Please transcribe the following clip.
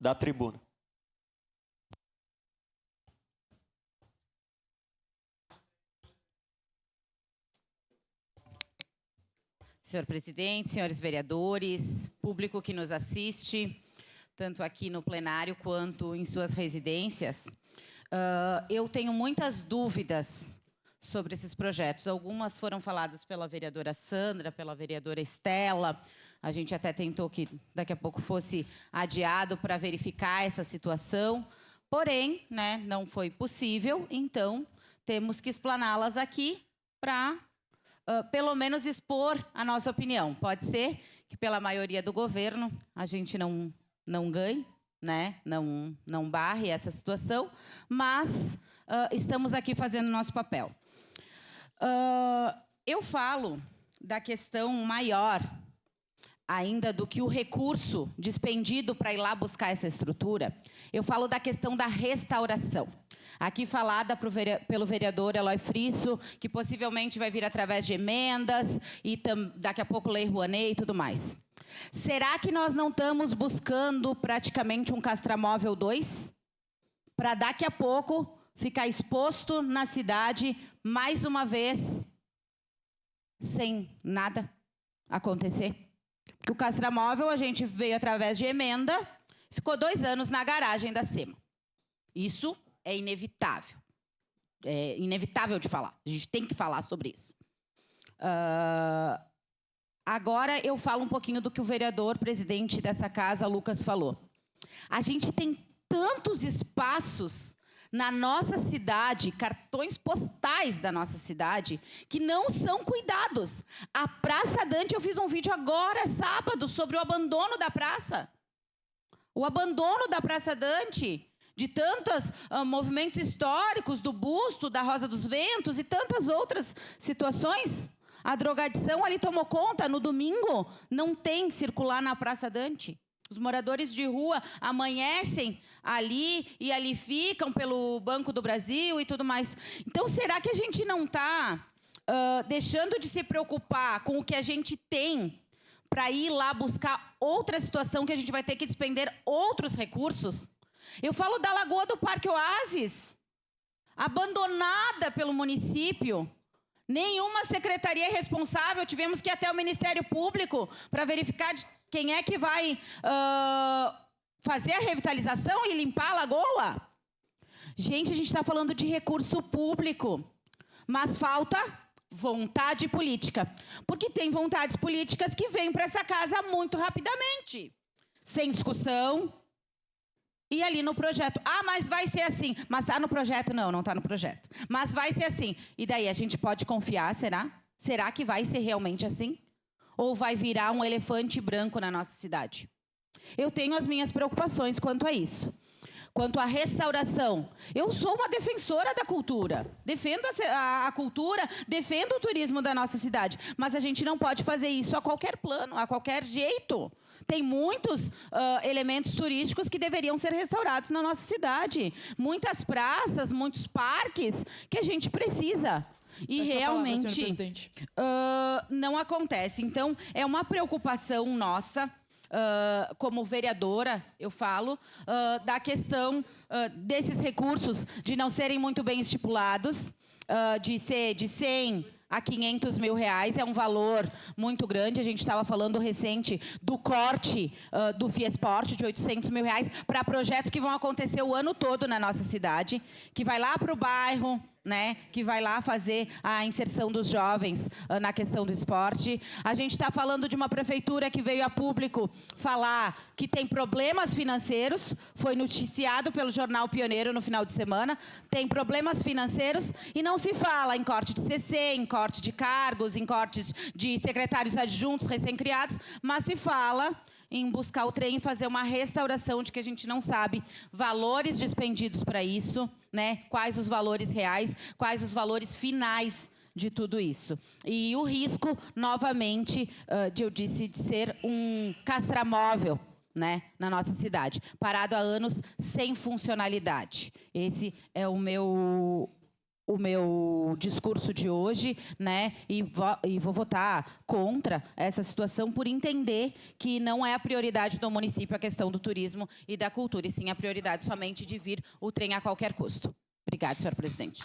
Da tribuna. Senhor presidente, senhores vereadores, público que nos assiste, tanto aqui no plenário quanto em suas residências, eu tenho muitas dúvidas sobre esses projetos. Algumas foram faladas pela vereadora Sandra, pela vereadora Estela. A gente até tentou que daqui a pouco fosse adiado para verificar essa situação. Porém, né, não foi possível, então temos que explaná-las aqui para, pelo menos, expor a nossa opinião. Pode ser que, pela maioria do governo, a gente não ganhe, né, não barre essa situação, mas estamos aqui fazendo nosso papel. Eu falo da questão maior ainda do que o recurso despendido para ir lá buscar essa estrutura. Eu falo da questão da restauração. Aqui falada pelo vereador Eloy Frisso, que possivelmente vai vir através de emendas e daqui a pouco Lei Rouanet e tudo mais. Será que nós não estamos buscando praticamente um Castramóvel 2? Para daqui a pouco ficar exposto na cidade mais uma vez sem nada acontecer? Porque o Castramóvel a gente veio através de emenda, ficou 2 anos na garagem da SEMA. Isso é inevitável. É inevitável de falar. A gente tem que falar sobre isso. Agora eu falo um pouquinho do que o vereador, presidente dessa casa, Lucas, falou. A gente tem tantos espaços na nossa cidade, cartões postais da nossa cidade, que não são cuidados. A Praça Dante, eu fiz um vídeo agora, sábado, sobre o abandono da praça. O abandono da Praça Dante, de tantos movimentos históricos, do busto, da Rosa dos Ventos e tantas outras situações. A drogadição ali tomou conta. No domingo, não tem circular na Praça Dante. Os moradores de rua amanhecem ali e ali ficam pelo Banco do Brasil e tudo mais. Então, será que a gente não está deixando de se preocupar com o que a gente tem para ir lá buscar outra situação que a gente vai ter que despender outros recursos? Eu falo da Lagoa do Parque Oásis, abandonada pelo município. Nenhuma secretaria é responsável. Tivemos que ir até o Ministério Público para verificar quem é que vai fazer a revitalização e limpar a lagoa. Gente, a gente está falando de recurso público, mas falta vontade política. Porque tem vontades políticas que vêm para essa casa muito rapidamente, sem discussão. E ali no projeto, mas vai ser assim. Mas está no projeto? Não, não está no projeto. Mas vai ser assim. E daí, a gente pode confiar, será? Será que vai ser realmente assim? Ou vai virar um elefante branco na nossa cidade? Eu tenho as minhas preocupações quanto a isso. Quanto à restauração, eu sou uma defensora da cultura. Defendo a cultura, defendo o turismo da nossa cidade. Mas a gente não pode fazer isso a qualquer plano, a qualquer jeito. Tem muitos elementos turísticos que deveriam ser restaurados na nossa cidade. Muitas praças, muitos parques que a gente precisa. E realmente não acontece. Então, é uma preocupação nossa, como vereadora, eu falo, da questão desses recursos de não serem muito bem estipulados, de ser de 100 a 500 mil reais, é um valor muito grande. A gente estava falando recente do corte do Fiesporte de 800 mil reais para projetos que vão acontecer o ano todo na nossa cidade, que vai lá para o bairro, né, que vai lá fazer a inserção dos jovens na questão do esporte. A gente está falando de uma prefeitura que veio a público falar que tem problemas financeiros, foi noticiado pelo jornal Pioneiro no final de semana, tem problemas financeiros e não se fala em corte de CC, em corte de cargos, em cortes de secretários adjuntos recém-criados, mas se fala em buscar o trem e fazer uma restauração de que a gente não sabe valores dispendidos para isso, né? Quais os valores reais, quais os valores finais de tudo isso. E o risco, novamente, de ser um castramóvel, né, na nossa cidade, parado há anos sem funcionalidade. Esse é o o meu discurso de hoje, né, e vou votar contra essa situação por entender que não é a prioridade do município a questão do turismo e da cultura, e sim a prioridade somente de vir o trem a qualquer custo. Obrigada, senhor presidente.